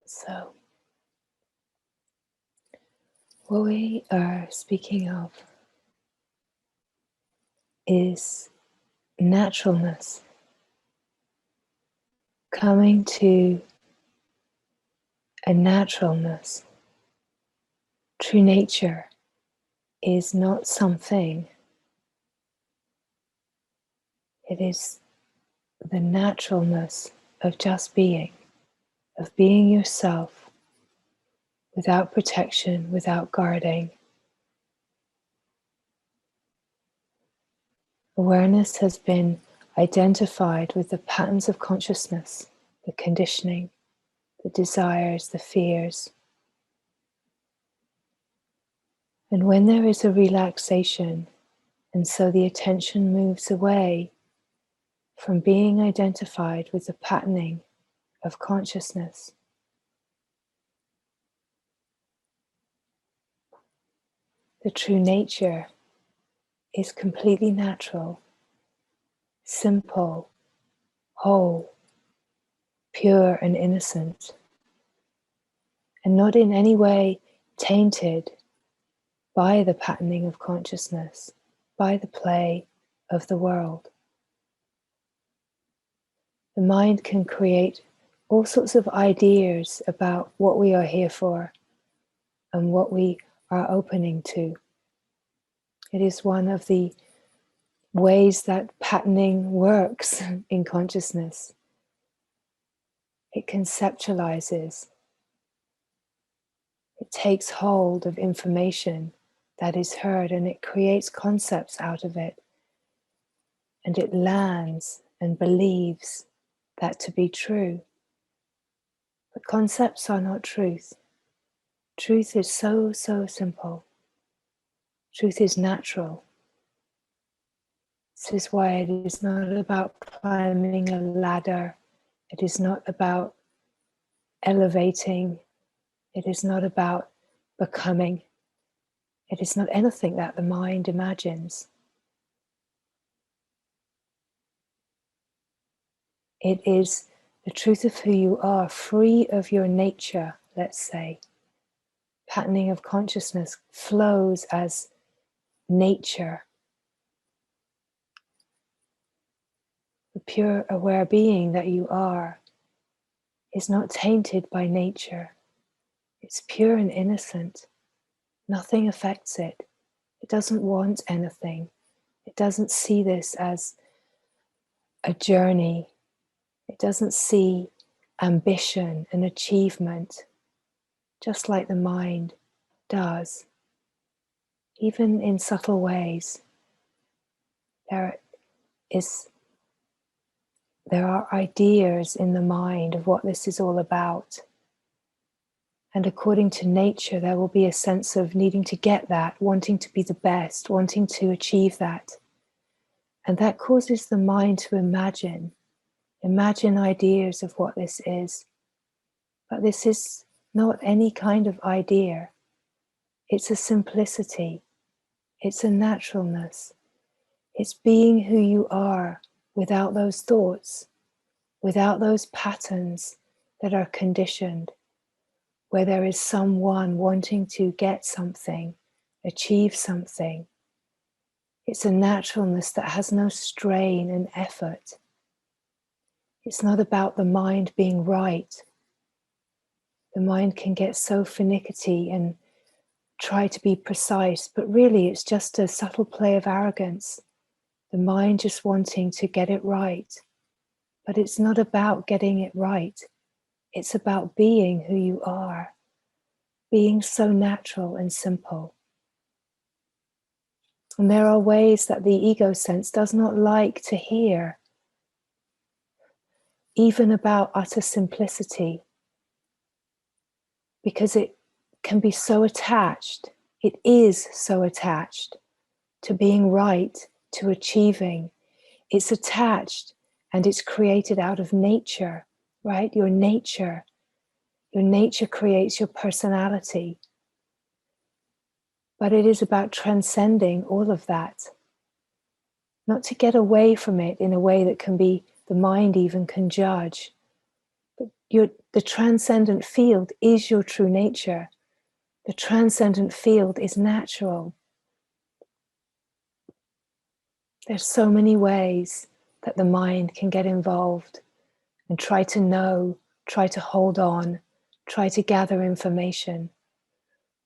So, what we are speaking of is naturalness, coming to a naturalness. True nature is not something, it is the naturalness of just being, of being yourself without protection, without guarding. Awareness has been identified with the patterns of consciousness, the conditioning, the desires, the fears. And when there is a relaxation, and so the attention moves away from being identified with the patterning of consciousness, the true nature is completely natural, simple, whole, pure and innocent, and not in any way tainted by the patterning of consciousness, by the play of the world. The mind can create all sorts of ideas about what we are here for and what we are opening to. It is one of the ways that patterning works in consciousness. It conceptualizes. It takes hold of information that is heard and it creates concepts out of it. And it lands and believes that to be true. But concepts are not truth. Truth is so, so simple. Truth is natural. This is why it is not about climbing a ladder. It is not about elevating. It is not about becoming. It is not anything that the mind imagines. It is the truth of who you are, free of your nature, let's say. Patterning of consciousness flows as nature. The pure aware being that you are is not tainted by nature. It's pure and innocent. Nothing affects it. It doesn't want anything. It doesn't see this as a journey. It doesn't see ambition and achievement, just like the mind does. Even in subtle ways, there are ideas in the mind of what this is all about. And according to nature, there will be a sense of needing to get that, wanting to be the best, wanting to achieve that. And that causes the mind to imagine ideas of what this is. But this is not any kind of idea. It's a simplicity. It's a naturalness. It's being who you are without those thoughts, without those patterns that are conditioned, where there is someone wanting to get something, achieve something. It's a naturalness that has no strain and effort. It's not about the mind being right. The mind can get so finicky and try to be precise, but really it's just a subtle play of arrogance. The mind just wanting to get it right. But it's not about getting it right. It's about being who you are, being so natural and simple. And there are ways that the ego sense does not like to hear, even about utter simplicity, because it can be so attached. It is so attached to being right, to achieving. It's attached and it's created out of nature, right? Your nature creates your personality. But it is about transcending all of that. Not to get away from it in a way that can be, the mind even can judge, but The transcendent field is your true nature. The transcendent field is natural. There's so many ways that the mind can get involved and try to know, try to hold on, try to gather information.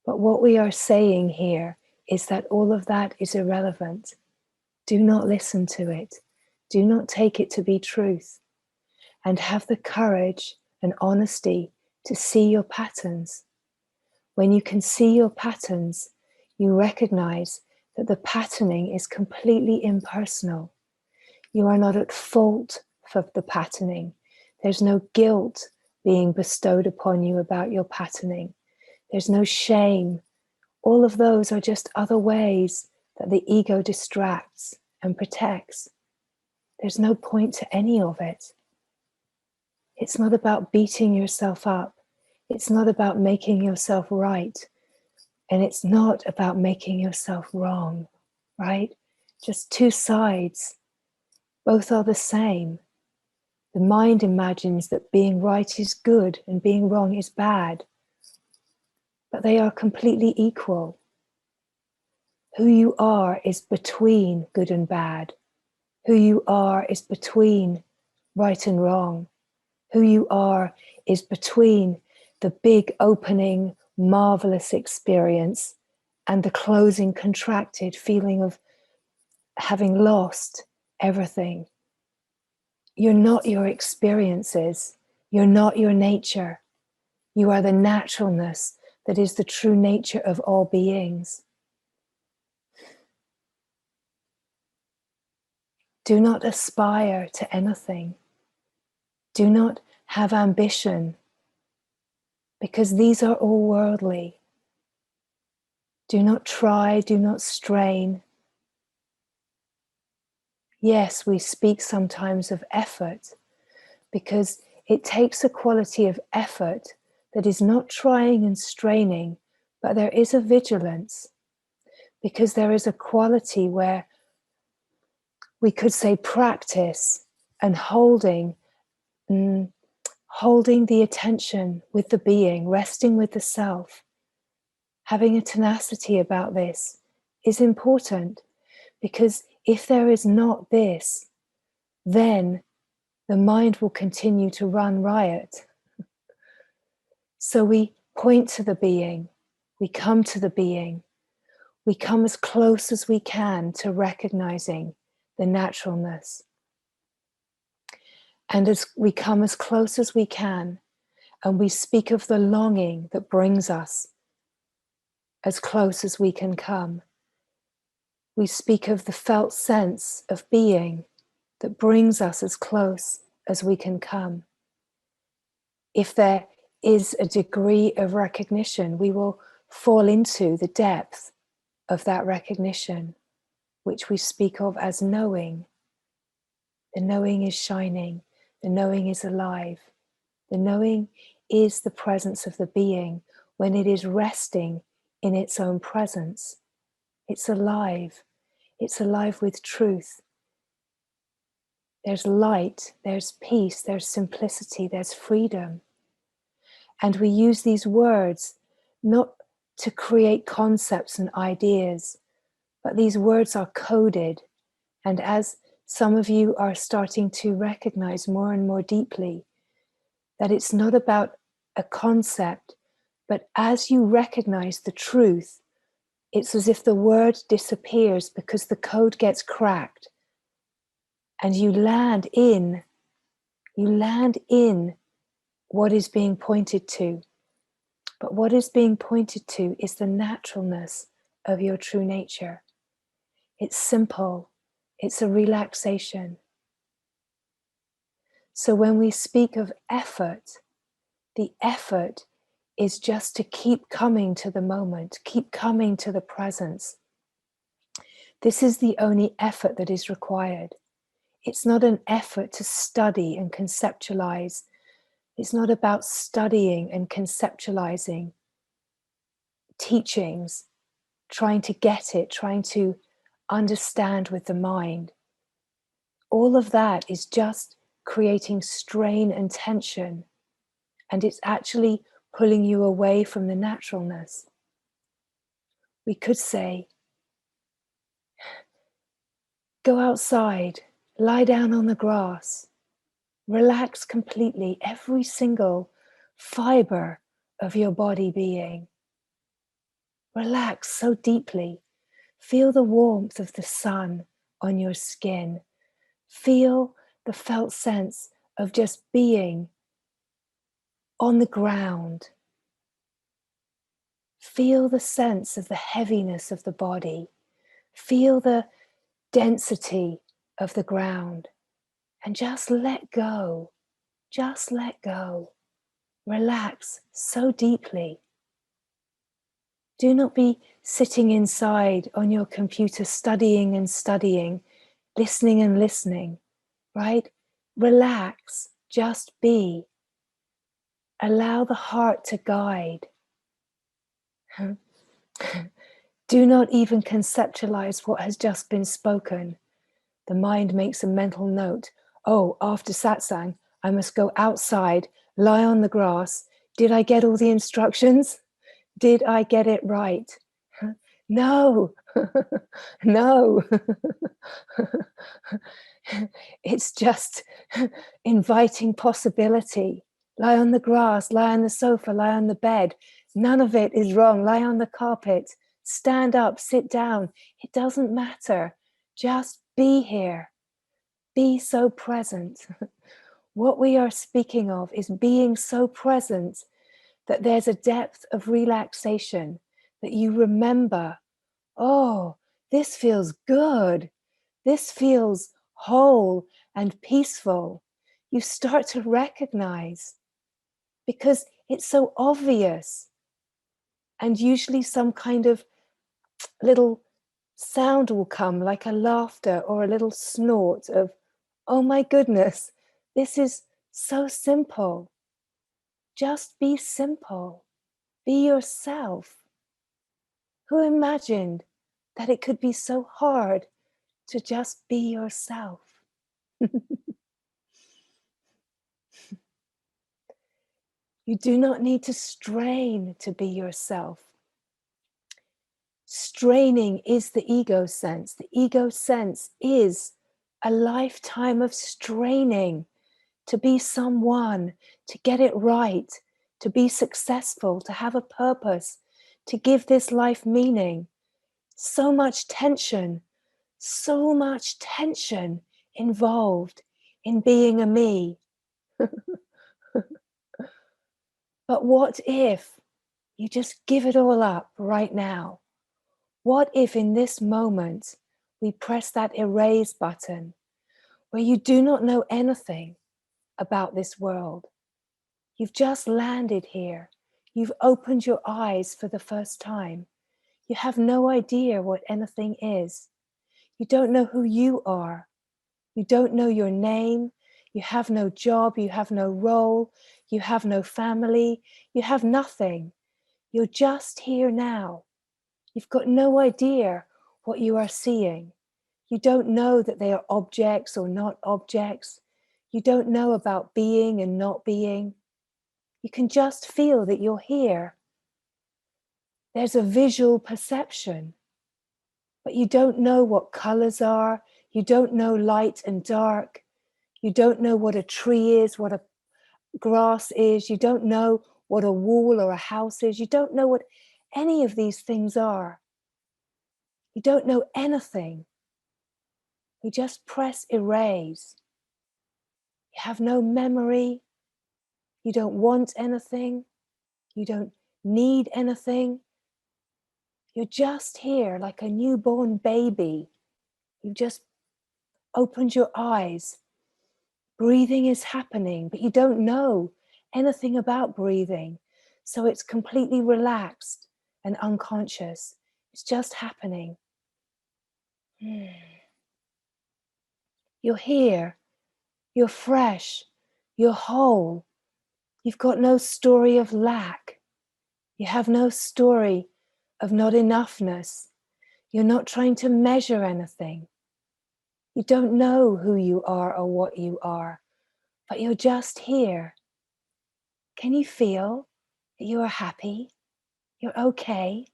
But what we are saying here is that all of that is irrelevant. Do not listen to it. Do not take it to be truth. And have the courage and honesty to see your patterns. When you can see your patterns, you recognize that the patterning is completely impersonal. You are not at fault for the patterning. There's no guilt being bestowed upon you about your patterning. There's no shame. All of those are just other ways that the ego distracts and protects. There's no point to any of it. It's not about beating yourself up. It's not about making yourself right. And it's not about making yourself wrong, right? Just two sides. Both are the same. The mind imagines that being right is good and being wrong is bad. But they are completely equal. Who you are is between good and bad. Who you are is between right and wrong. Who you are is between the big opening, marvelous experience and the closing, contracted feeling of having lost everything. You're not your experiences. You're not your nature. You are the naturalness that is the true nature of all beings. Do not aspire to anything. Do not have ambition, because these are all worldly. Do not try, do not strain. Yes, we speak sometimes of effort, because it takes a quality of effort that is not trying and straining, but there is a vigilance, because there is a quality where we could say practice and holding the attention with the being, resting with the self. Having a tenacity about this is important, because if there is not this, then the mind will continue to run riot. So we point to the being, we come to the being, we come as close as we can to recognizing the naturalness. And as we come as close as we can, and we speak of the longing that brings us as close as we can come. We speak of the felt sense of being that brings us as close as we can come. If there is a degree of recognition, we will fall into the depth of that recognition, which we speak of as knowing. The knowing is shining. The knowing is alive. The knowing is the presence of the being when it is resting in its own presence. It's alive. It's alive with truth. There's light, there's peace, there's simplicity, there's freedom. And we use these words not to create concepts and ideas, but these words are coded. And as some of you are starting to recognize more and more deeply that it's not about a concept, but as you recognize the truth, it's as if the word disappears because the code gets cracked. And you land in what is being pointed to. But what is being pointed to is the naturalness of your true nature. It's simple. It's a relaxation. So when we speak of effort, the effort is just to keep coming to the moment, keep coming to the presence. This is the only effort that is required. It's not an effort to study and conceptualize. It's not about studying and conceptualizing teachings, trying to get it, trying to understand with the mind. All of that is just creating strain and tension and it's actually pulling you away from the naturalness. We could say, go outside, lie down on the grass, relax completely, every single fiber of your body being. Relax so deeply. Feel the warmth of the sun on your skin. Feel the felt sense of just being on the ground. Feel the sense of the heaviness of the body. Feel the density of the ground. And just let go. Just let go. Relax so deeply. Do not be sitting inside on your computer studying and studying, listening and listening, right? Relax, just be. Allow the heart to guide. Do not even conceptualize what has just been spoken. The mind makes a mental note. Oh, after satsang, I must go outside, lie on the grass. Did I get all the instructions? Did I get it right? No, no. It's just inviting possibility. Lie on the grass, lie on the sofa, lie on the bed. None of it is wrong. Lie on the carpet, stand up, sit down. It doesn't matter. Just be here. Be so present. What we are speaking of is being so present that there's a depth of relaxation that you remember, oh, this feels good. This feels whole and peaceful. You start to recognize because it's so obvious. And usually some kind of little sound will come, like a laughter or a little snort of, oh my goodness, this is so simple. Just be simple. Be yourself. Who imagined that it could be so hard to just be yourself? You do not need to strain to be yourself. Straining is the ego sense. The ego sense is a lifetime of straining to be someone, to get it right, to be successful, to have a purpose, to give this life meaning. So much tension involved in being a me. But what if you just give it all up right now? What if in this moment we press that erase button where you do not know anything about this world? You've just landed here. You've opened your eyes for the first time. You have no idea what anything is. You don't know who you are. You don't know your name. You have no job. You have no role. You have no family. You have nothing. You're just here now. You've got no idea what you are seeing. You don't know that they are objects or not objects. You don't know about being and not being. You can just feel that you're here. There's a visual perception, but you don't know what colors are. You don't know light and dark. You don't know what a tree is, what a grass is. You don't know what a wall or a house is. You don't know what any of these things are. You don't know anything. You just press erase. You have no memory. You don't want anything. You don't need anything. You're just here like a newborn baby. You've just opened your eyes. Breathing is happening, but you don't know anything about breathing. So it's completely relaxed and unconscious. It's just happening. You're here. You're fresh. You're whole. You've got no story of lack. You have no story of not enoughness. You're not trying to measure anything. You don't know who you are or what you are, but you're just here. Can you feel that you are happy? You're okay?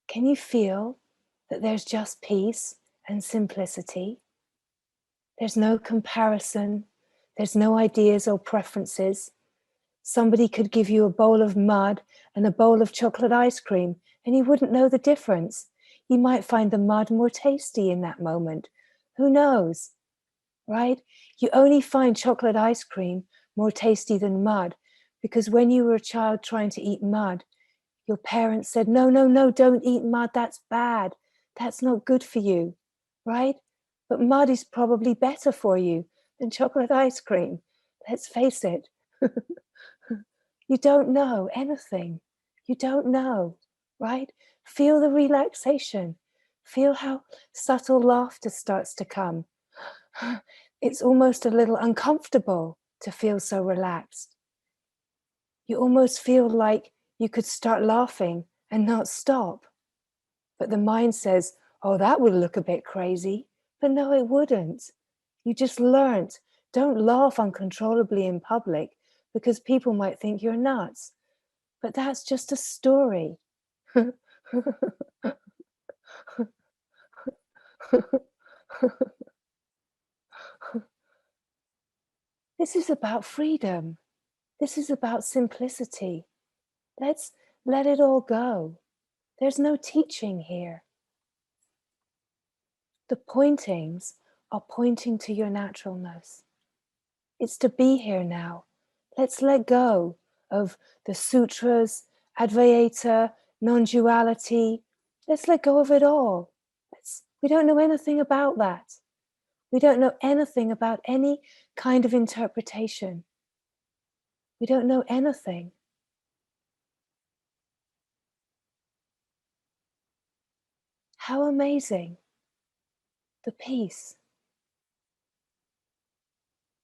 Can you feel that there's just peace and simplicity? There's no comparison. There's no ideas or preferences. Somebody could give you a bowl of mud and a bowl of chocolate ice cream, and you wouldn't know the difference. You might find the mud more tasty in that moment. Who knows, right? You only find chocolate ice cream more tasty than mud because when you were a child trying to eat mud, your parents said, no, no, no, don't eat mud. That's bad. That's not good for you, right? But mud is probably better for you than chocolate ice cream. Let's face it. You don't know anything. You don't know, right? Feel the relaxation. Feel how subtle laughter starts to come. It's almost a little uncomfortable to feel so relaxed. You almost feel like you could start laughing and not stop. But the mind says, oh, that would look a bit crazy. But no, it wouldn't. You just learnt. Don't laugh uncontrollably in public because people might think you're nuts. But that's just a story. This is about freedom. This is about simplicity. Let's let it all go. There's no teaching here. The pointings are pointing to your naturalness. It's to be here now. Let's let go of the sutras, Advaita, non-duality. Let's let go of it all. We don't know anything about that. We don't know anything about any kind of interpretation. We don't know anything. How amazing. The peace.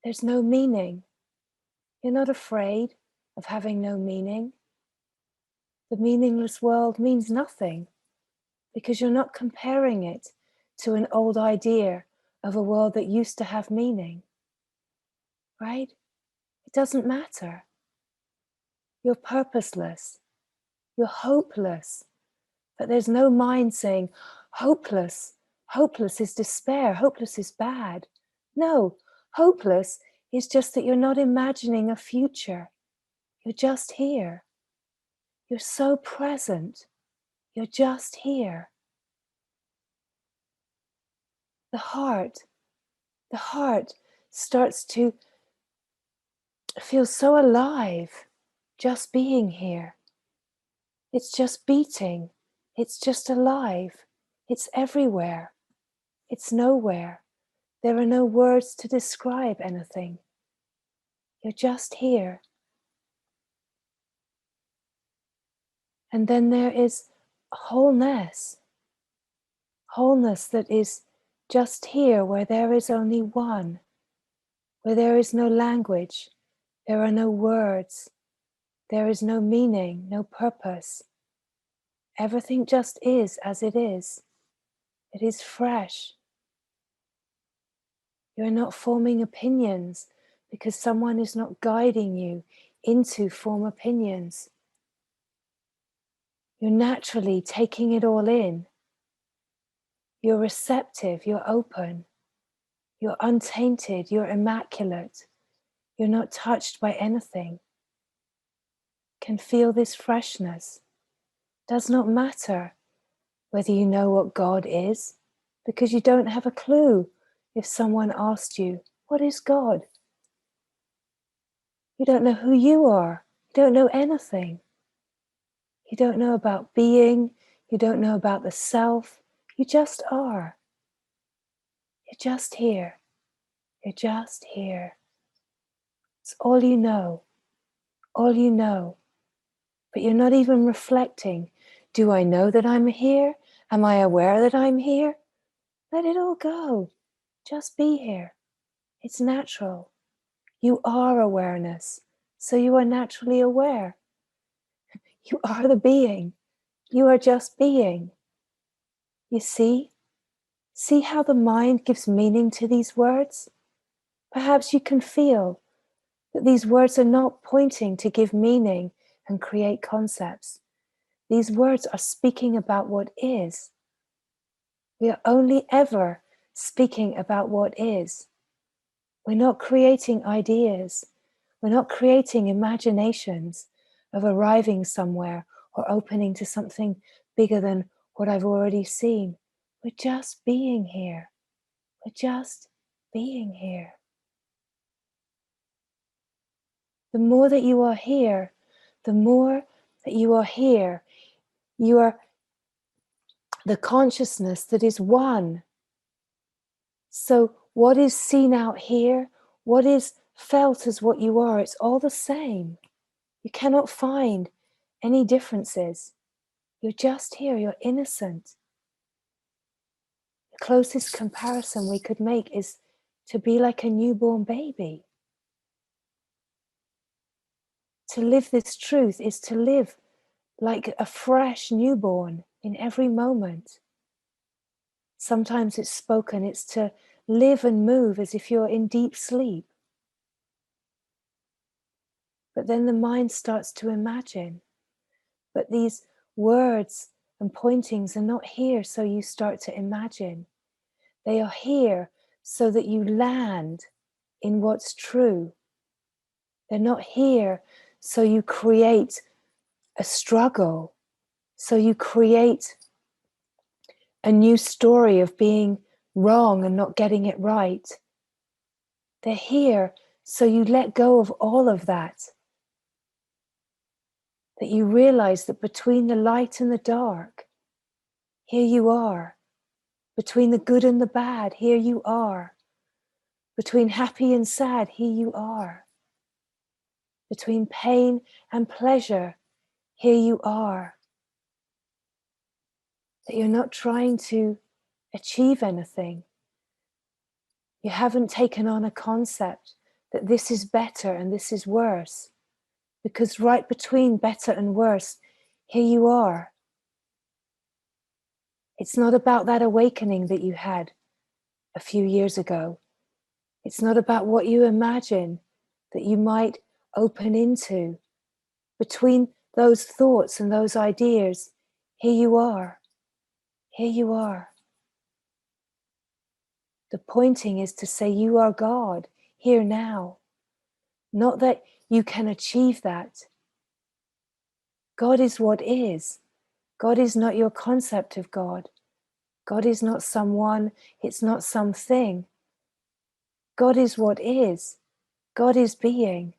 There's no meaning. You're not afraid of having no meaning. The meaningless world means nothing because you're not comparing it to an old idea of a world that used to have meaning, right? It doesn't matter. You're purposeless. You're hopeless. But there's no mind saying, hopeless. Hopeless is despair. Hopeless is bad. No, hopeless is just that you're not imagining a future. You're just here. You're so present. You're just here. The heart starts to feel so alive just being here. It's just beating. It's just alive. It's everywhere. It's nowhere. There are no words to describe anything. You're just here. And then there is wholeness. Wholeness that is just here where there is only one. Where there is no language. There are no words. There is no meaning, no purpose. Everything just is as it is. It is fresh. You're not forming opinions because someone is not guiding you into form opinions. You're naturally taking it all in. You're receptive, you're open. You're untainted, you're immaculate. You're not touched by anything. Can feel this freshness. Does not matter whether you know what God is, because you don't have a clue if someone asked you, what is God? You don't know who you are. You don't know anything. You don't know about being. You don't know about the self. You just are. You're just here. You're just here. It's all you know. All you know. But you're not even reflecting. Do I know that I'm here? Am I aware that I'm here? Let it all go. Just be here. It's natural. You are awareness. So you are naturally aware. You are the being. You are just being. You see? See how the mind gives meaning to these words? Perhaps you can feel That these words are not pointing to give meaning and create concepts. These words are speaking about what is. We are only ever speaking about what is. We're not creating ideas. We're not creating imaginations of arriving somewhere or opening to something bigger than what I've already seen. We're just being here. We're just being here. The more that you are here, the more that you are here, you are the consciousness that is one. So what is seen out here, what is felt as what you are, it's all the same. You cannot find any differences. You're just here, you're innocent. The closest comparison we could make is to be like a newborn baby. To live this truth is to live like a fresh newborn in every moment. Sometimes it's spoken, it's to live and move as if you're in deep sleep. But then the mind starts to imagine. But these words and pointings are not here so you start to imagine. They are here so that you land in what's true. They're not here so you create a struggle, so you create a new story of being wrong and not getting it right. They're here so you let go of all of that. That you realize that between the light and the dark, here you are. Between the good and the bad, here you are. Between happy and sad, here you are. Between pain and pleasure, here you are. That you're not trying to achieve anything. You haven't taken on a concept that this is better and this is worse. Because right between better and worse, here you are. It's not about that awakening that you had a few years ago. It's not about what you imagine that you might open into. Between those thoughts and those ideas, here you are. Here you are. The pointing is to say you are God, here now. Not that you can achieve that. God is what is. God is not your concept of God. God is not someone, it's not something. God is what is. God is being.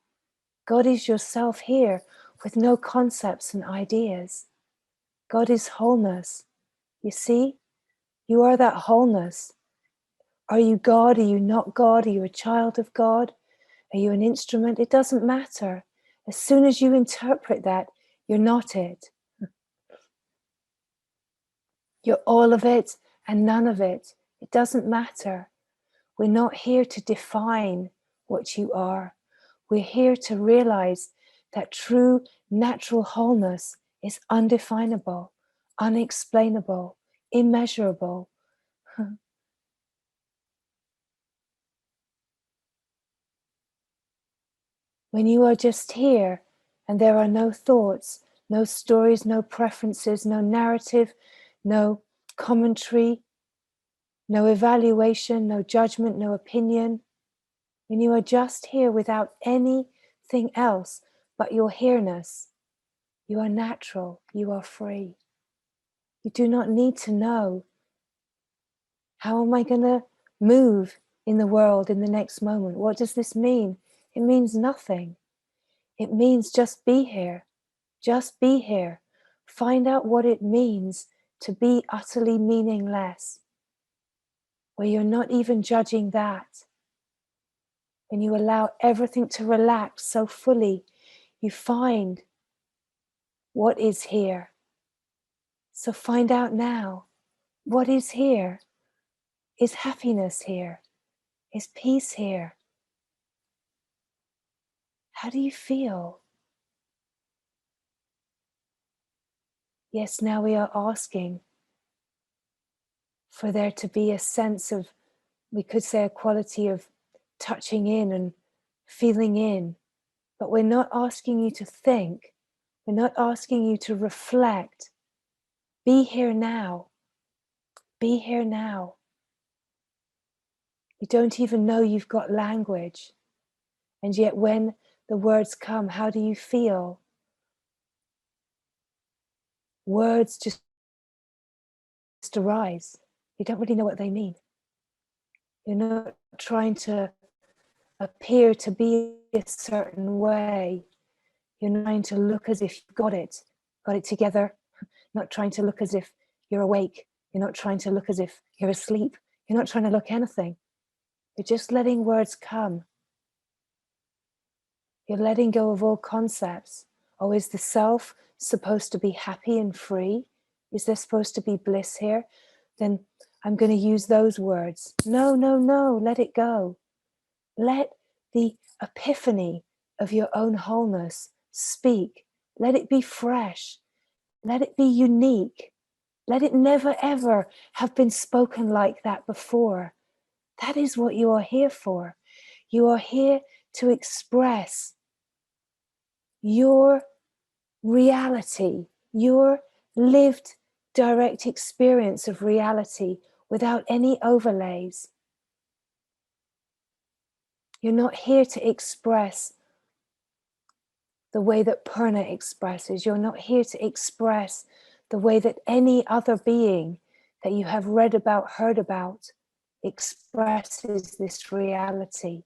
God is yourself here with no concepts and ideas. God is wholeness. You see, you are that wholeness. Are you God? Are you not God? Are you a child of God? Are you an instrument? It doesn't matter. As soon as you interpret that, you're not it. You're all of it and none of it. It doesn't matter. We're not here to define what you are. We're here to realize that true natural wholeness is undefinable, unexplainable, immeasurable. When you are just here and there are no thoughts, no stories, no preferences, no narrative, no commentary, no evaluation, no judgment, no opinion. When you are just here without anything else but your here-ness, you are natural, you are free. You do not need to know, how am I going to move in the world in the next moment? What does this mean? It means nothing. It means just be here. Just be here. Find out what it means to be utterly meaningless, where you're not even judging that. When you allow everything to relax so fully, you find what is here. So find out now, what is here? Is happiness here? Is peace here? How do you feel? Yes, now we are asking for there to be a sense of, we could say a quality of touching in and feeling in But we're not asking you to think. We're not asking you to reflect. Be here now. Be here now. You don't even know you've got language. And yet when the words come, how do you feel? Words just arise. You don't really know what they mean. You're not trying to appear to be a certain way. You're not trying to look as if you've got it together. Not trying to look as if you're awake. You're not trying to look as if you're asleep. You're not trying to look anything. You're just letting words come. You're letting go of all concepts. Oh, is the self supposed to be happy and free? Is there supposed to be bliss here? Then I'm going to use those words. No, no, no, let it go. Let the epiphany of your own wholeness speak. Let it be fresh. Let it be unique. Let it never ever have been spoken like that before. That is what you are here for. You are here to express your reality, your lived direct experience of reality without any overlays. You're not here to express the way that Purna expresses. You're not here to express the way that any other being that you have read about, heard about, expresses this reality.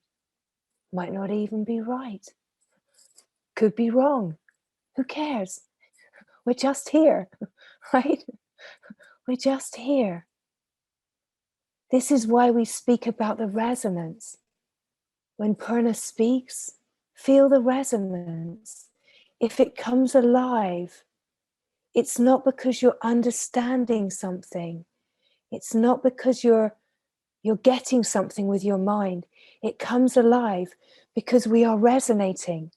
Might not even be right. Could be wrong. Who cares? We're just here, right? We're just here. This is why we speak about the resonance. When Purna speaks, feel the resonance. If it comes alive, it's not because you're understanding something. It's not because you're getting something with your mind. It comes alive because we are resonating.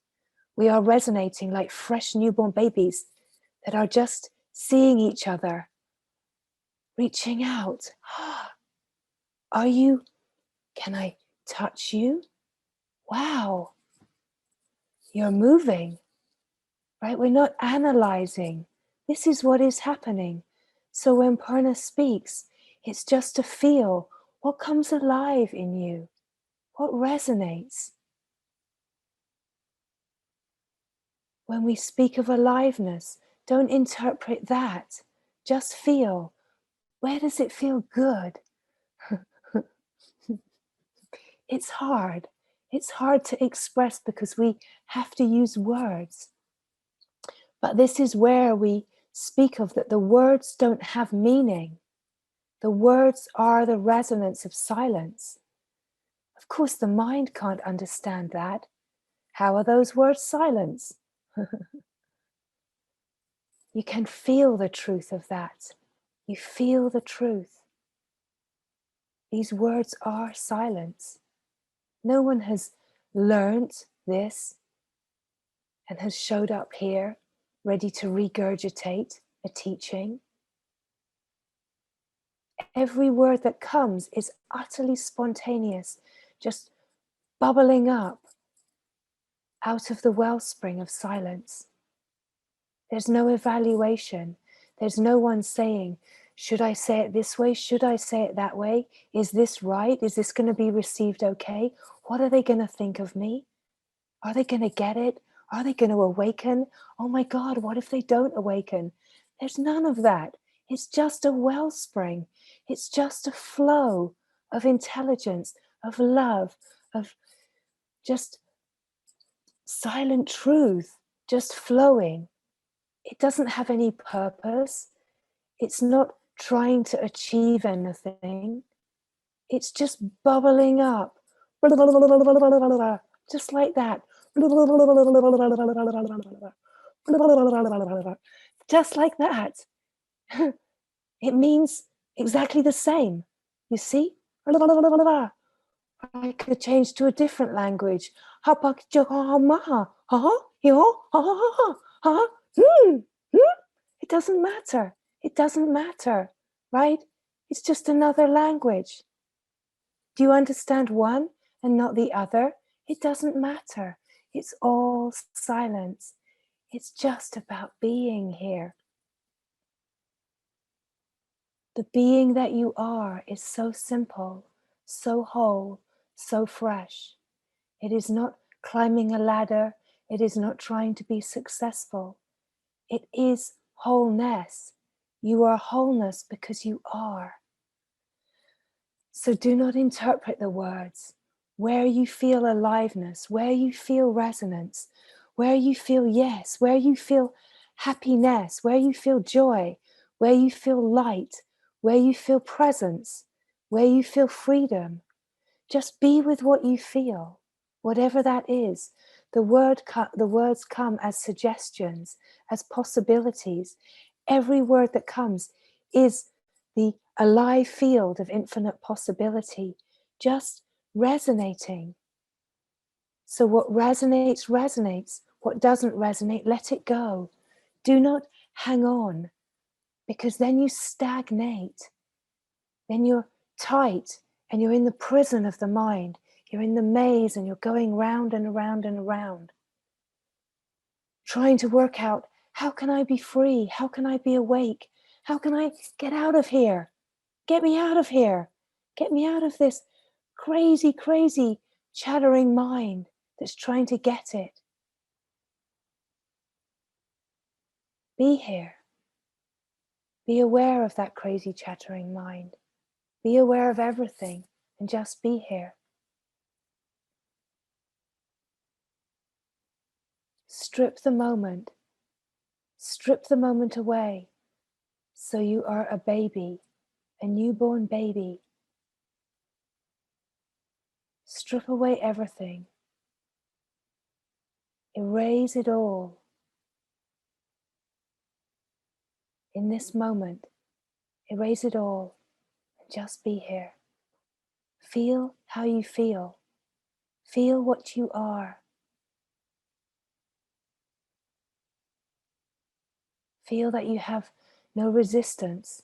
We are resonating like fresh newborn babies that are just seeing each other, reaching out. Are you, can I touch you? Wow, you're moving, right? We're not analyzing. This is what is happening. So when Purna speaks, it's just to feel what comes alive in you, what resonates. When we speak of aliveness, don't interpret that. Just feel. Where does it feel good? It's hard. It's hard to express because we have to use words. But this is where we speak of that the words don't have meaning. The words are the resonance of silence. Of course, the mind can't understand that. How are those words silence? You can feel the truth of that. You feel the truth. These words are silence. No one has learnt this and has showed up here ready to regurgitate a teaching. Every word that comes is utterly spontaneous, just bubbling up out of the wellspring of silence. There's no evaluation. There's no one saying, should I say it this way? Should I say it that way? Is this right? Is this going to be received okay? What are they going to think of me? Are they going to get it? Are they going to awaken? Oh my God, what if they don't awaken? There's none of that. It's just a wellspring. It's just a flow of intelligence, of love, of just silent truth, just flowing. It doesn't have any purpose. It's not trying to achieve anything. It's just bubbling up. Just like that. Just like that. It means exactly the same. You see? I could change to a different language. It doesn't matter. It doesn't matter, right? It's just another language. Do you understand one and not the other? It doesn't matter. It's all silence. It's just about being here. The being that you are is so simple, so whole, so fresh. It is not climbing a ladder. It is not trying to be successful. It is wholeness. You are wholeness because you are. So do not interpret the words. Where you feel aliveness, where you feel resonance, where you feel yes, where you feel happiness, where you feel joy, where you feel light, where you feel presence, where you feel freedom. Just be with what you feel, whatever that is. The words come as suggestions, as possibilities. Every word that comes is the alive field of infinite possibility, just resonating. So what resonates, resonates. What doesn't resonate, let it go. Do not hang on, because then you stagnate. Then you're tight and you're in the prison of the mind. You're in the maze and you're going round and around and around, trying to work out, how can I be free? How can I be awake? How can I get out of here? Get me out of here. Get me out of this crazy, crazy chattering mind that's trying to get it. Be here. Be aware of that crazy chattering mind. Be aware of everything and just be here. Strip the moment. Strip the moment away. So you are a baby, a newborn baby. Strip away everything. Erase it all. In this moment, erase it all and just be here. Feel how you feel. Feel what you are. Feel that you have no resistance.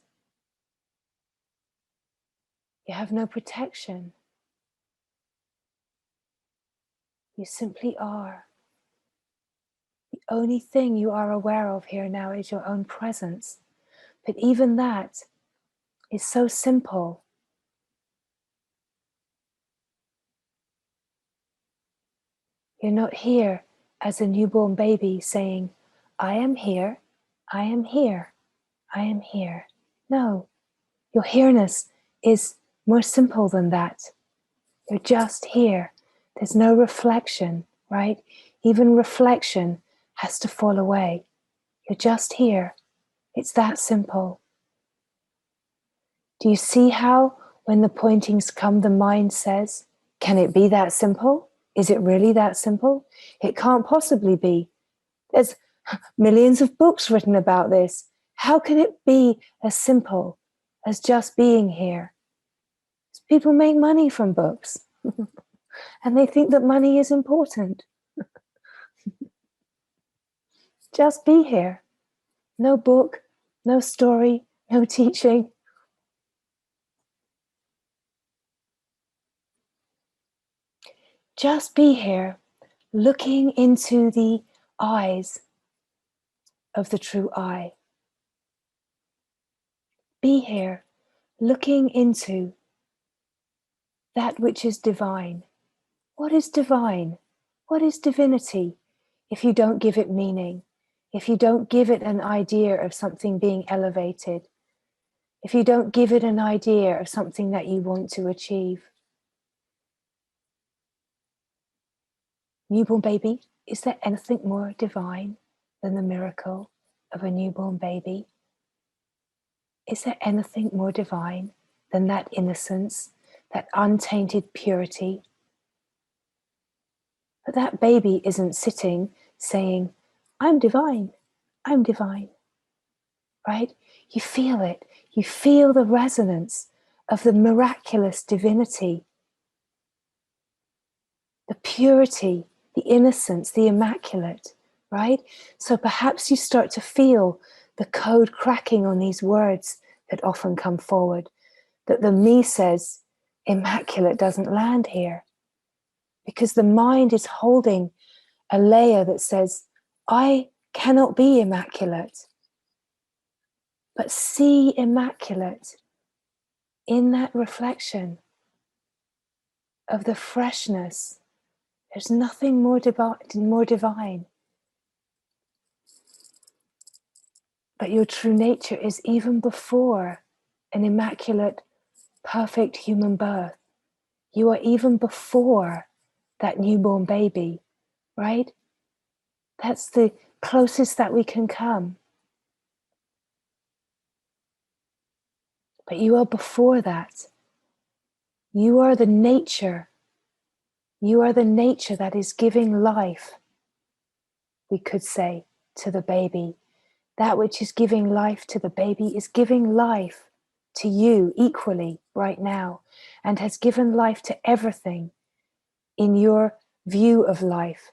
You have no protection. You simply are. The only thing you are aware of here now is your own presence. But even that is so simple. You're not here as a newborn baby saying, I am here, I am here, I am here. No, your here-ness is more simple than that. You're just here. There's no reflection, right? Even reflection has to fall away. You're just here. It's that simple. Do you see how when the pointings come, the mind says, can it be that simple? Is it really that simple? It can't possibly be. There's millions of books written about this. How can it be as simple as just being here? People make money from books and they think that money is important. Just be here. No book, no story, no teaching. Just be here, looking into the eyes of the true I. Be here, looking into that which is divine. What is divine? What is divinity? If you don't give it meaning, if you don't give it an idea of something being elevated, if you don't give it an idea of something that you want to achieve. Newborn baby, is there anything more divine than the miracle of a newborn baby? Is there anything more divine than that innocence, that untainted purity? But that baby isn't sitting saying, I'm divine, right? You feel it. You feel the resonance of the miraculous divinity, the purity, the innocence, the immaculate, right? So perhaps you start to feel the code cracking on these words that often come forward, that the me says, immaculate doesn't land here, because the mind is holding a layer that says, I cannot be immaculate. But see immaculate in that reflection of the freshness. There's nothing more divine. But your true nature is even before an immaculate, perfect human birth. You are even before that newborn baby, right? That's the closest that we can come. But you are before that. You are the nature. You are the nature that is giving life, we could say, to the baby. That which is giving life to the baby is giving life to you equally right now, and has given life to everything in your view of life.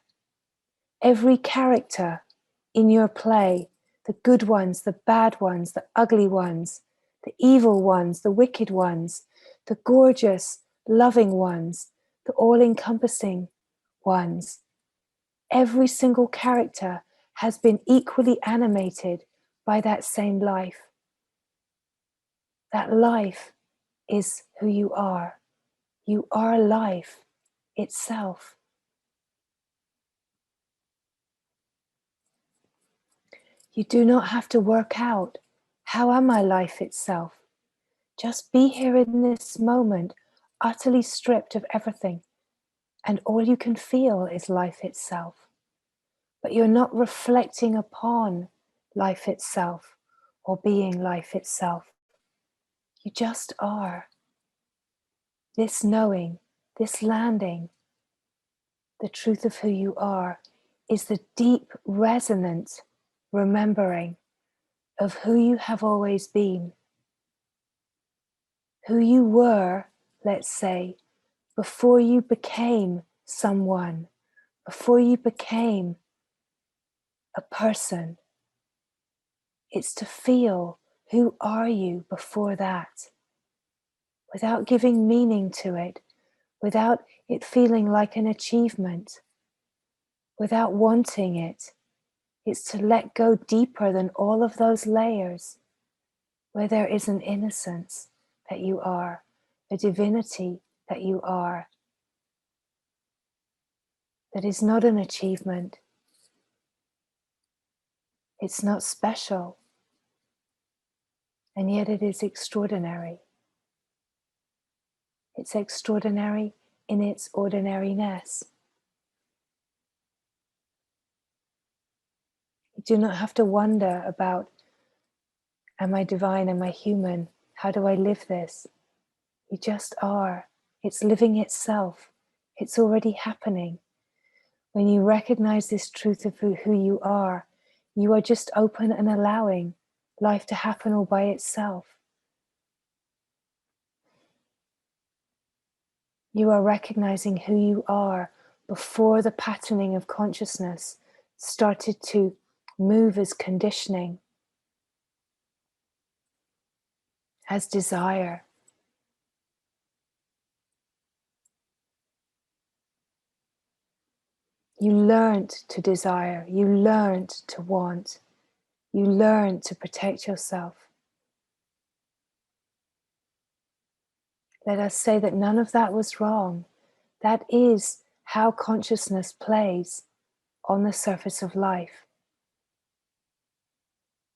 Every character in your play, the good ones, the bad ones, the ugly ones, the evil ones, the wicked ones, the gorgeous, loving ones, the all-encompassing ones. Every single character has been equally animated by that same life. That life is who you are. You are life itself. You do not have to work out, how am I life itself? Just be here in this moment, utterly stripped of everything, and all you can feel is life itself. But you're not reflecting upon life itself or being life itself. You just are. This knowing, this landing, the truth of who you are, is the deep, resonant remembering of who you have always been. Who you were, let's say, before you became someone, before you became a person. It's to feel, who are you before that? Without giving meaning to it, without it feeling like an achievement, without wanting it. It's to let go deeper than all of those layers, where there is an innocence that you are, a divinity that you are, that is not an achievement. It's not special, and yet it is extraordinary. It's extraordinary in its ordinariness. You do not have to wonder about, am I divine, am I human, how do I live this? You just are. It's living itself. It's already happening. When you recognize this truth of who you are just open and allowing life to happen all by itself. You are recognizing who you are before the patterning of consciousness started to move as conditioning, as desire. You learned to desire, you learned to want, you learned to protect yourself. Let us say that none of that was wrong. That is how consciousness plays on the surface of life.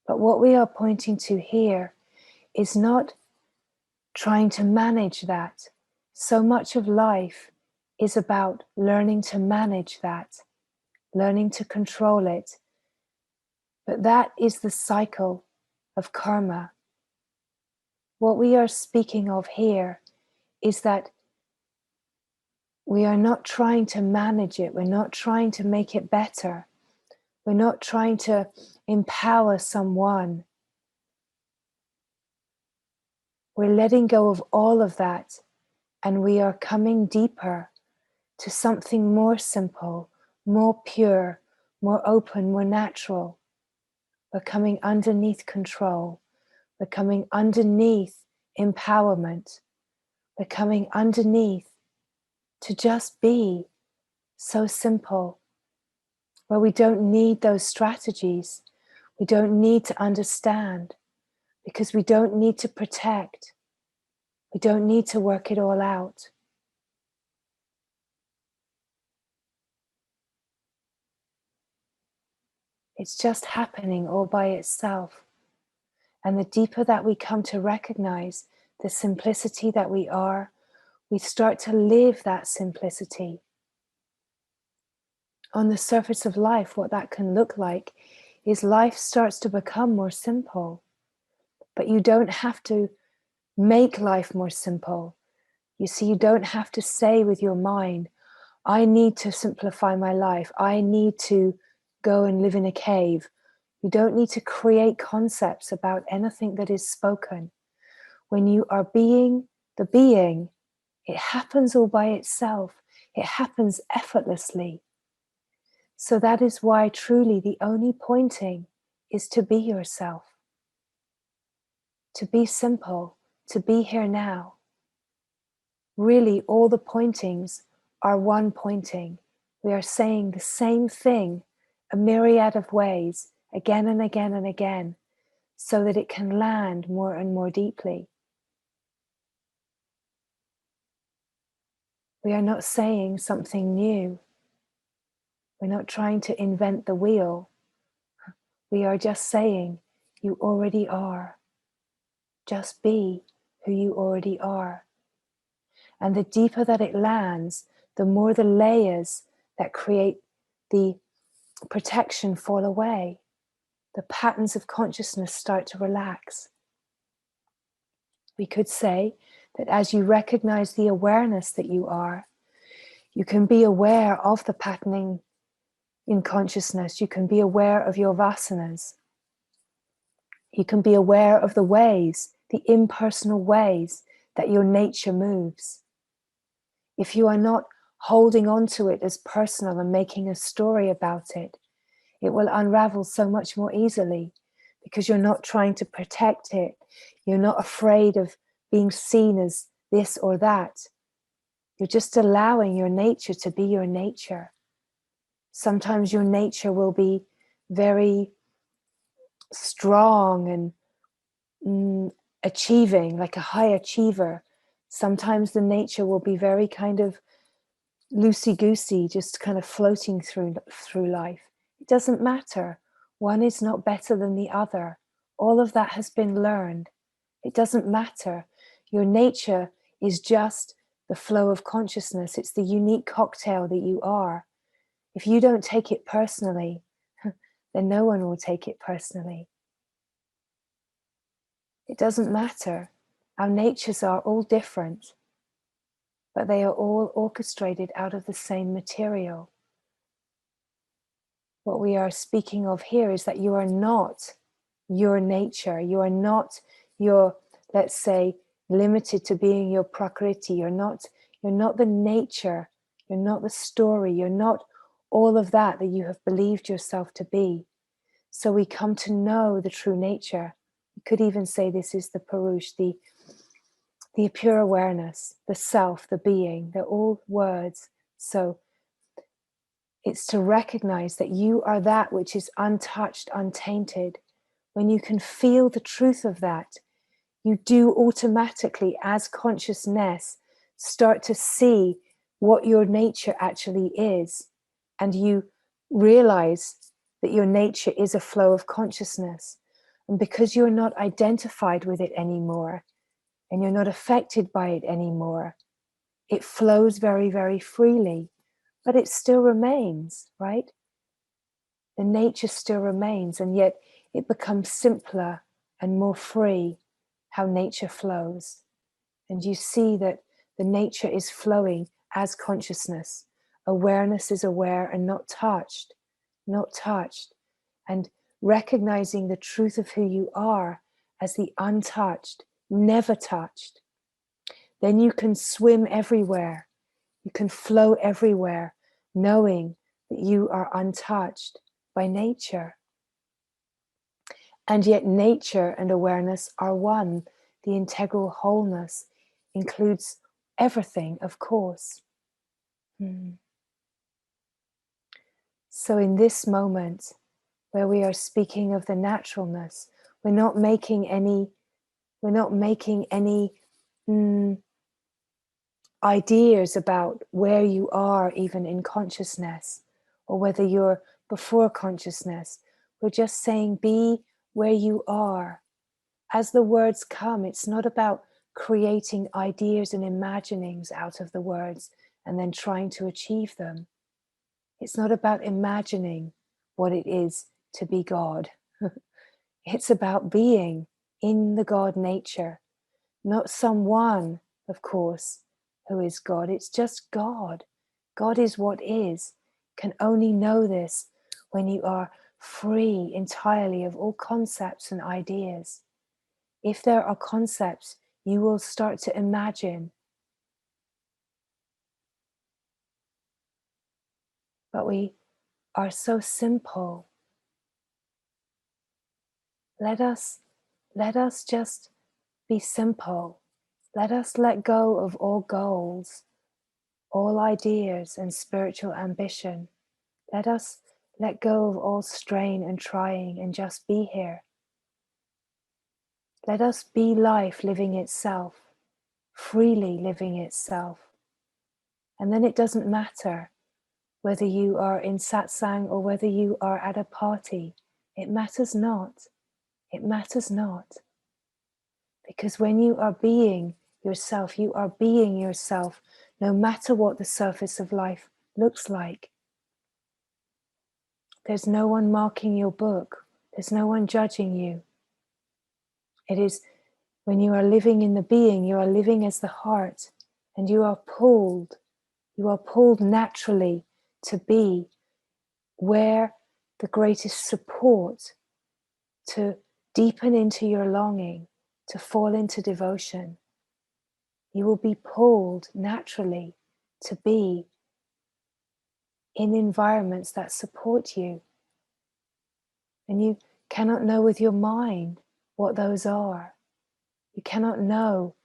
But what we are pointing to here is not trying to manage that. So much of life is about learning to manage that, learning to control it. But that is the cycle of karma. What we are speaking of here is that we are not trying to manage it. We're not trying to make it better. We're not trying to empower someone. We're letting go of all of that, and we are coming deeper to something more simple, more pure, more open, more natural. We're coming underneath control. We're coming underneath empowerment. We're coming underneath to just be so simple where we don't need those strategies. We don't need to understand, because we don't need to protect. We don't need to work it all out. It's just happening all by itself. And the deeper that we come to recognize the simplicity that we are, we start to live that simplicity. On the surface of life, what that can look like is life starts to become more simple. But you don't have to make life more simple. You see, you don't have to say with your mind, I need to simplify my life. I need to go and live in a cave. You don't need to create concepts about anything that is spoken. When you are being the being, it happens all by itself. It happens effortlessly. So that is why truly the only pointing is to be yourself, to be simple, to be here now. Really, all the pointings are one pointing. We are saying the same thing a myriad of ways, again and again and again, so that it can land more and more deeply. We are not saying something new. We're not trying to invent the wheel. We are just saying, you already are. Just be who you already are. And the deeper that it lands, the more the layers that create the protection fall away. The patterns of consciousness start to relax. We could say that as you recognize the awareness that you are, you can be aware of the patterning in consciousness. You can be aware of your vasanas. You can be aware of the ways, the impersonal ways that your nature moves. If you are not holding on to it as personal and making a story about it, it will unravel so much more easily, because you're not trying to protect it. You're not afraid of being seen as this or that. You're just allowing your nature to be your nature. Sometimes your nature will be very strong and achieving, like a high achiever. Sometimes the nature will be very kind of loosey-goosey, just kind of floating through life. It doesn't matter. One is not better than the other. All of that has been learned. It doesn't matter. Your nature is just the flow of consciousness. It's the unique cocktail that you are. If you don't take it personally, then no one will take it personally. It doesn't matter. Our natures are all different, but they are all orchestrated out of the same material. What we are speaking of here is that you are not your nature. You are not your, let's say, limited to being your prakriti. You're not the nature. You're not the story. You're not all of that you have believed yourself to be. So we come to know the true nature. You could even say this is the Purush, the pure awareness, the self, the being. They're all words. So it's to recognize that you are that which is untouched, untainted. When you can feel the truth of that, you do automatically, as consciousness, start to see what your nature actually is. And you realize that your nature is a flow of consciousness. And because you're not identified with it anymore, and you're not affected by it anymore, it flows very, very freely. But it still remains, right? The nature still remains, and yet it becomes simpler and more free how nature flows. And you see that the nature is flowing as consciousness. Awareness is aware and not touched, not touched. And recognizing the truth of who you are as the untouched, never touched. Then you can swim everywhere. You can flow everywhere, knowing that you are untouched by nature. And yet nature and awareness are one. The integral wholeness includes everything, of course. So in this moment where we are speaking of the naturalness, we're not making any ideas about where you are even in consciousness, or whether you're before consciousness. We're just saying, be where you are. As the words come, it's not about creating ideas and imaginings out of the words and then trying to achieve them. It's not about imagining what it is to be God. It's about being in the God nature, not someone, of course, who is God. It's just God. God is what is. Can only know this when you are free entirely of all concepts and ideas. If there are concepts, you will start to imagine. But we are so simple. Let us just be simple. Let us let go of all goals, all ideas and spiritual ambition. Let us let go of all strain and trying and just be here. Let us be life living itself, freely living itself. And then it doesn't matter whether you are in satsang or whether you are at a party. It matters not. It matters not. Because when you are being yourself, you are being yourself, no matter what the surface of life looks like. There's no one marking your book. There's no one judging you. It is when you are living in the being, you are living as the heart, and you are pulled naturally to be where the greatest support, to deepen into your longing, to fall into devotion. You will be pulled naturally to be in environments that support you. And you cannot know with your mind what those are. You cannot know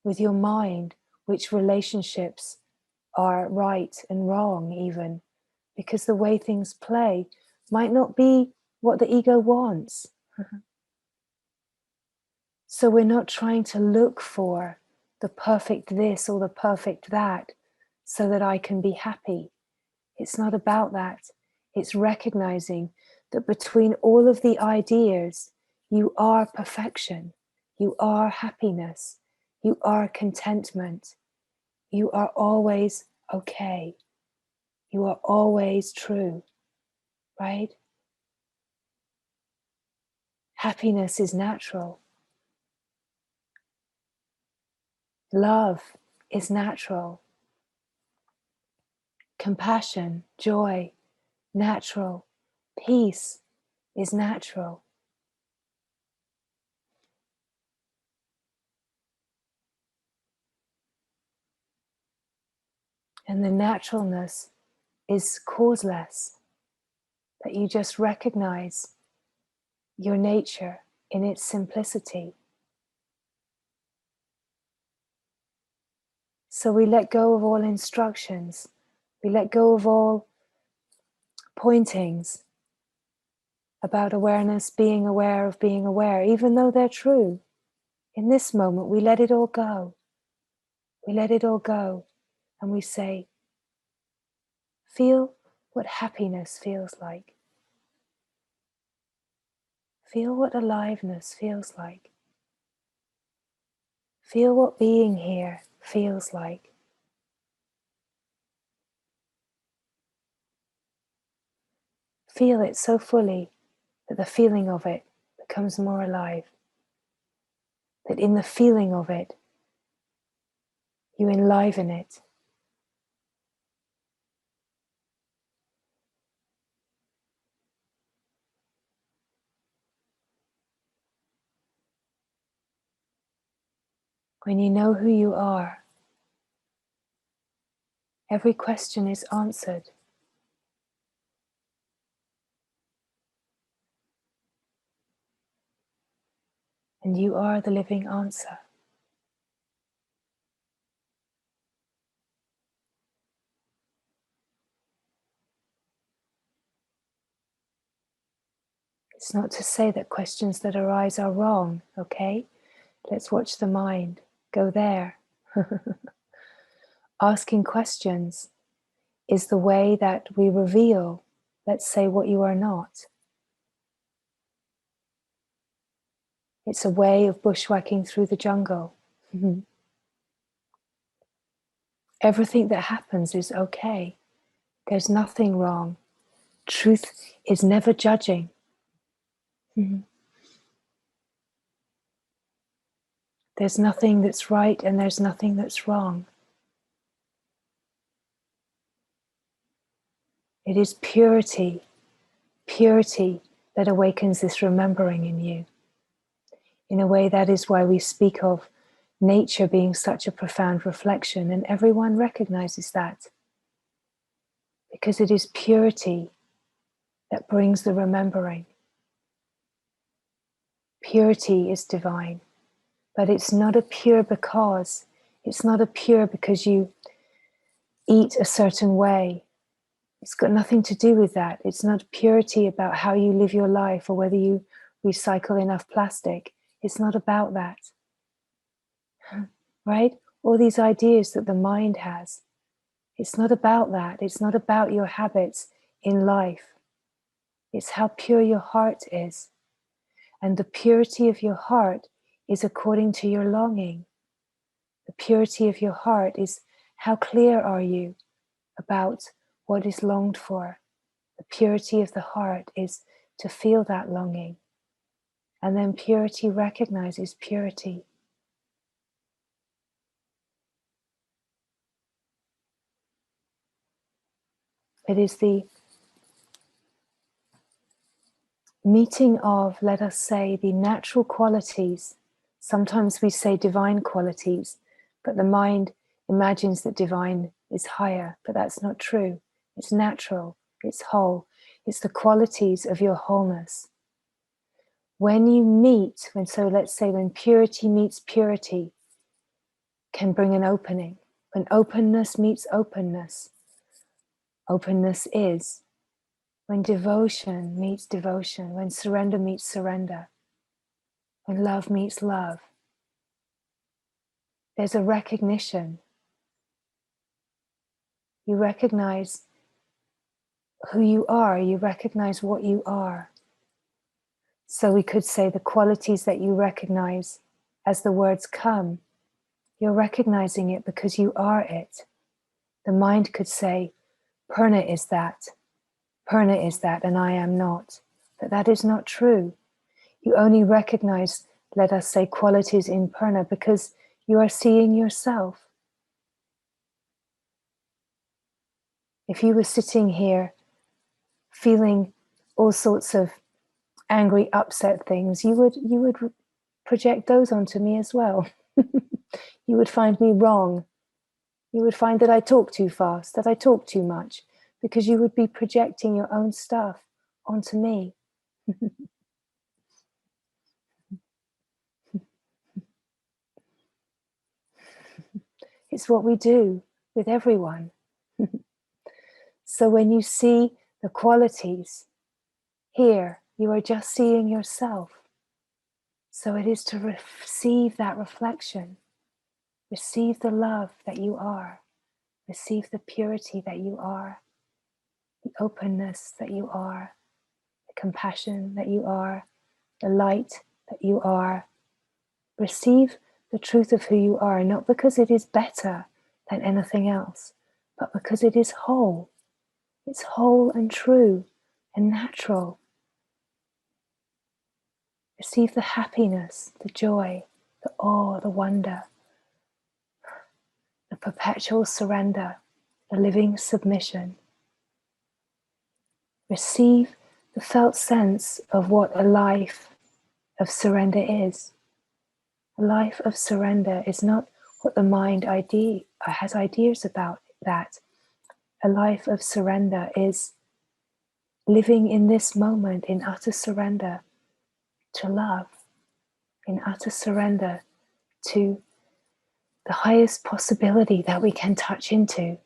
with your mind which relationships are right and wrong even, because the way things play might not be what the ego wants. So we're not trying to look for the perfect this or the perfect that so that I can be happy. It's not about that. It's recognizing that between all of the ideas, you are perfection, you are happiness, you are contentment, you are always okay, you are always true, right? Happiness is natural. Love is natural. Compassion, joy, natural. Peace is natural. And the naturalness is causeless, that you just recognize your nature in its simplicity. So we let go of all instructions, we let go of all pointings about awareness, being aware of being aware, even though they're true. In this moment, we let it all go. We let it all go, and we say, feel what happiness feels like. Feel what aliveness feels like. Feel what being here feels like. Feel it so fully that the feeling of it becomes more alive. That in the feeling of it, you enliven it. When you know who you are, every question is answered. And you are the living answer. It's not to say that questions that arise are wrong, okay? Let's watch the mind. Go there. Asking questions is the way that we reveal, let's say, what you are not. It's a way of bushwhacking through the jungle. Everything that happens is okay. There's nothing wrong. Truth is never judging. There's nothing that's right and there's nothing that's wrong. It is purity, purity that awakens this remembering in you. In a way, that is why we speak of nature being such a profound reflection, and everyone recognizes that. Because it is purity that brings the remembering. Purity is divine, but it's not a pure because. It's not a pure because you eat a certain way. It's got nothing to do with that. It's not purity about how you live your life or whether you recycle enough plastic. It's not about that. Right? All these ideas that the mind has. It's not about that. It's not about your habits in life. It's how pure your heart is. And the purity of your heart is according to your longing. The purity of your heart is how clear are you about what is longed for. The purity of the heart is to feel that longing. And then purity recognizes purity. It is the meeting of, let us say, the natural qualities. Sometimes we say divine qualities, but the mind imagines that divine is higher, but that's not true. It's natural, it's whole, it's the qualities of your wholeness. When you meet, so let's say when purity meets purity, can bring an opening. When openness meets openness, openness is. When devotion meets devotion, when surrender meets surrender, when love meets love, there's a recognition. You recognize who you are, you recognize what you are. So we could say the qualities that you recognize as the words come, you're recognizing it because you are it. The mind could say, Purna is that, and I am not. But that is not true. You only recognize, let us say, qualities in Purna because you are seeing yourself. If you were sitting here feeling all sorts of angry, upset things, you would project those onto me as well. You would find me wrong. You would find that I talk too fast, that I talk too much, because you would be projecting your own stuff onto me. It's what we do with everyone. So when you see the qualities here, you are just seeing yourself. So it is to receive that reflection, receive the love that you are, receive the purity that you are, the openness that you are, the compassion that you are, the light that you are. Receive the truth of who you are, not because it is better than anything else, but because it is whole. It's whole and true and natural. Receive the happiness, the joy, the awe, the wonder, the perpetual surrender, the living submission. Receive the felt sense of what a life of surrender is. A life of surrender is not what the mind has ideas about that. A life of surrender is living in this moment in utter surrender to love, in utter surrender to the highest possibility that we can touch into,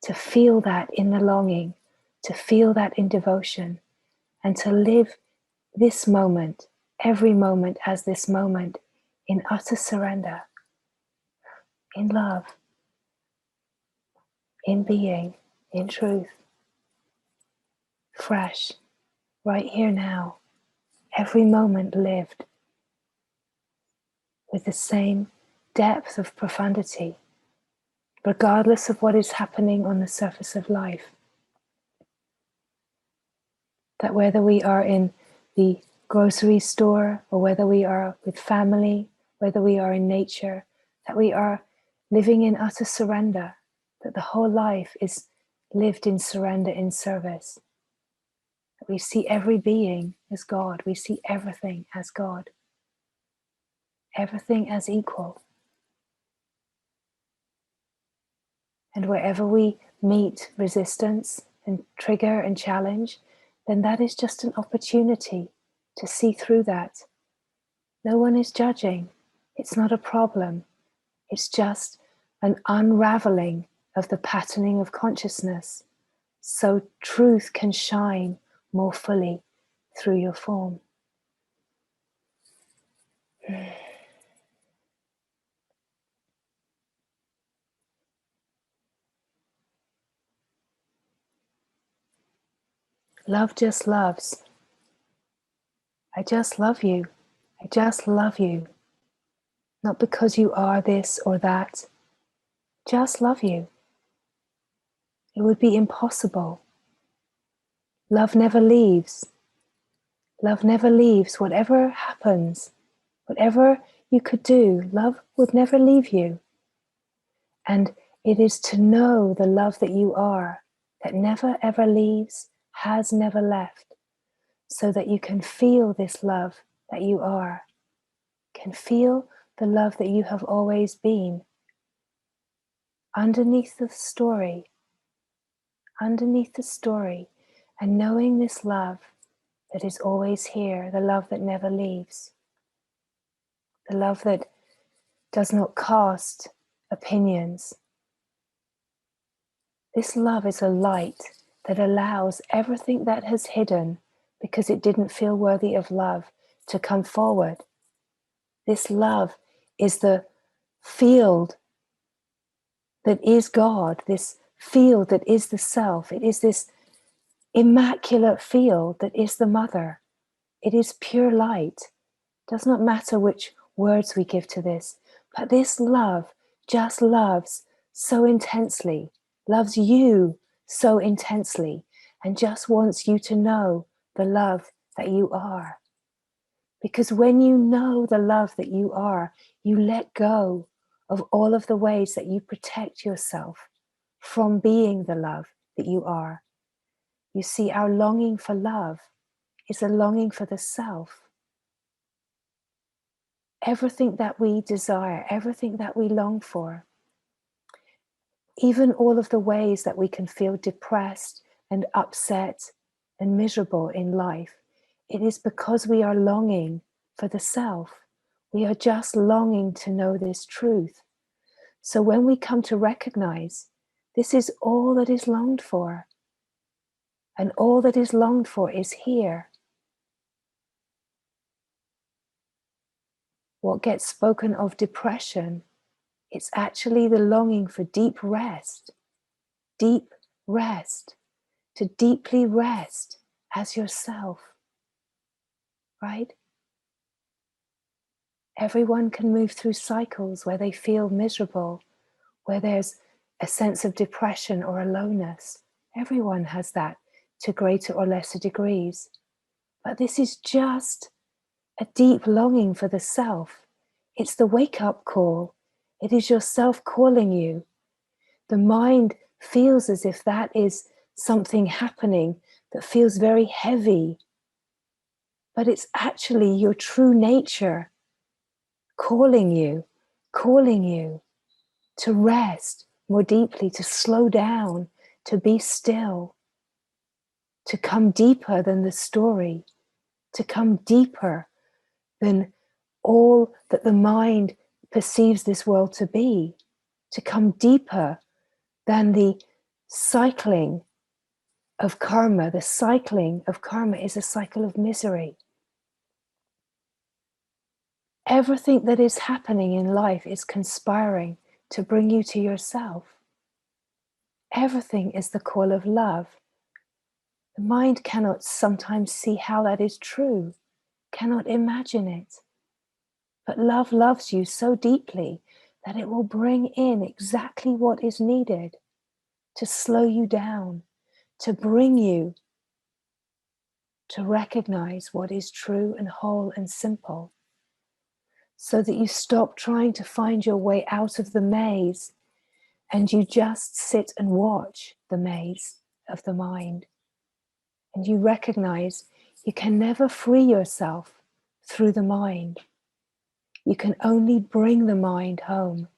to feel that in the longing, to feel that in devotion, and to live this moment, every moment as this moment, in utter surrender, in love, in being, in truth, fresh, right here now, every moment lived with the same depth of profundity, regardless of what is happening on the surface of life. That whether we are in the grocery store or whether we are with family, whether we are in nature, that we are living in utter surrender, that the whole life is lived in surrender, in service. That we see every being as God, we see everything as God, everything as equal. And wherever we meet resistance and trigger and challenge, then that is just an opportunity to see through that. No one is judging. It's not a problem. It's just an unraveling of the patterning of consciousness, so truth can shine more fully through your form. Love just loves. I just love you. I just love you. Not because you are this or that. Just love you. It would be impossible. Love never leaves. Love never leaves. Whatever happens, whatever you could do, love would never leave you. And it is to know the love that you are, that never ever leaves, has never left, so that you can feel this love that you are, can feel the love that you have always been. Underneath the story, and knowing this love that is always here, the love that never leaves, the love that does not cast opinions. This love is a light that allows everything that has hidden because it didn't feel worthy of love to come forward. This love is the field that is God, this field that is the self. It is this immaculate field that is the mother. It is pure light. It does not matter which words we give to this, but this love just loves so intensely, loves you so intensely, and just wants you to know the love that you are. Because when you know the love that you are, you let go of all of the ways that you protect yourself from being the love that you are. You see, our longing for love is a longing for the self. Everything that we desire, everything that we long for, even all of the ways that we can feel depressed and upset and miserable in life, it is because we are longing for the self. We are just longing to know this truth. So when we come to recognize this is all that is longed for, and all that is longed for is here. What gets spoken of depression, it's actually the longing for deep rest, to deeply rest as yourself, right? Everyone can move through cycles where they feel miserable, where there's a sense of depression or aloneness. Everyone has that to greater or lesser degrees. But this is just a deep longing for the self. It's the wake-up call. It is yourself calling you. The mind feels as if that is something happening that feels very heavy. But it's actually your true nature calling you to rest more deeply, to slow down, to be still, to come deeper than the story, to come deeper than all that the mind perceives this world to be, to come deeper than the cycling of karma. The cycling of karma is a cycle of misery. Everything that is happening in life is conspiring to bring you to yourself. Everything is the call of love. The mind cannot sometimes see how that is true, cannot imagine it. But love loves you so deeply that it will bring in exactly what is needed to slow you down, to bring you to recognize what is true and whole and simple, so that you stop trying to find your way out of the maze and you just sit and watch the maze of the mind. And you recognize you can never free yourself through the mind. You can only bring the mind home.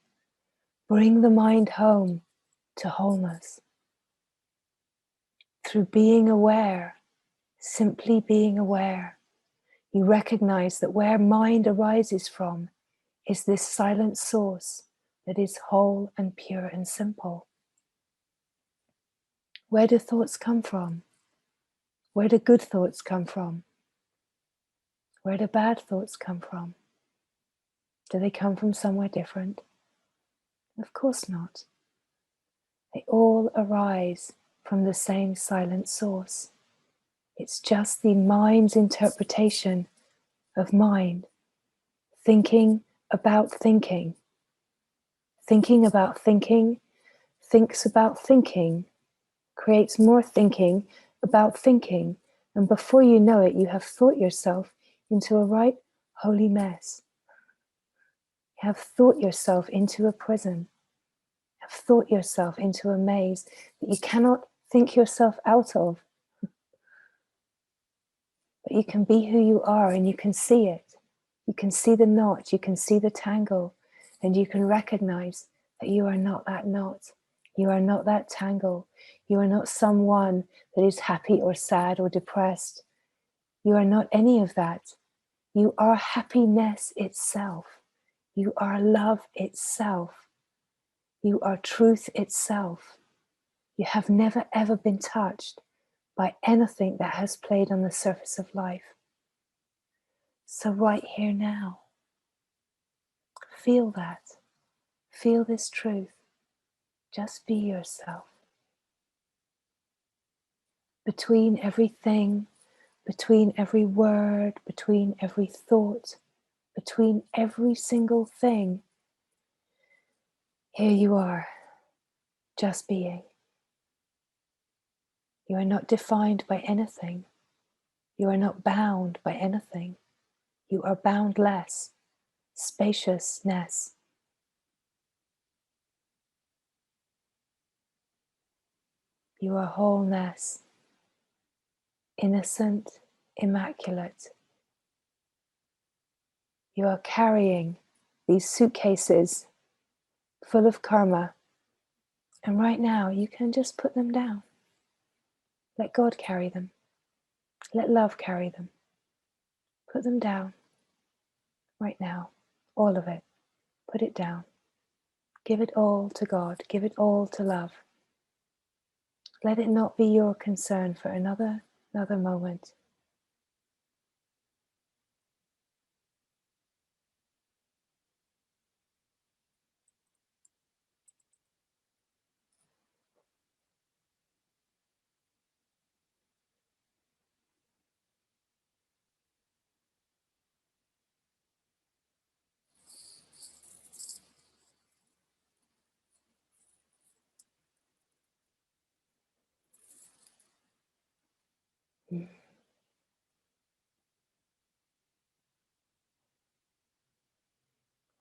Bring the mind home to wholeness. Through being aware, simply being aware, you recognize that where mind arises from is this silent source that is whole and pure and simple. Where do thoughts come from? Where do good thoughts come from? Where do bad thoughts come from? Do they come from somewhere different? Of course not. They all arise from the same silent source. It's just the mind's interpretation of mind, thinking about thinking. Thinking about thinking, thinks about thinking, creates more thinking about thinking, and before you know it, you have thought yourself into a right holy mess. You have thought yourself into a prison. You have thought yourself into a maze that you cannot think yourself out of. But you can be who you are and you can see it. You can see the knot, you can see the tangle, and you can recognize that you are not that knot. You are not that tangle. You are not someone that is happy or sad or depressed. You are not any of that. You are happiness itself. You are love itself. You are truth itself. You have never ever been touched by anything that has played on the surface of life. So right here now, feel that. Feel this truth. Just be yourself. Between everything, between every word, between every thought, between every single thing, here you are, just being. You are not defined by anything. You are not bound by anything. You are boundless, spaciousness. You are wholeness, innocent, immaculate. You are carrying these suitcases full of karma, and right now you can just put them down. Let God carry them. Let love carry them. Put them down right now, all of it. Put it down. Give it all to God. Give it all to love. Let it not be your concern for another moment.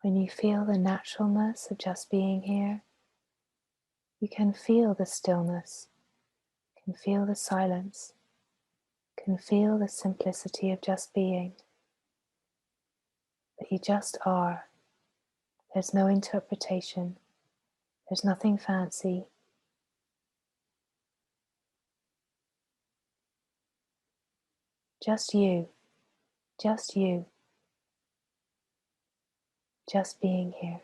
When you feel the naturalness of just being here, you can feel the stillness, can feel the silence, can feel the simplicity of just being. That you just are. There's no interpretation. There's nothing fancy. Just you, just you, just being here.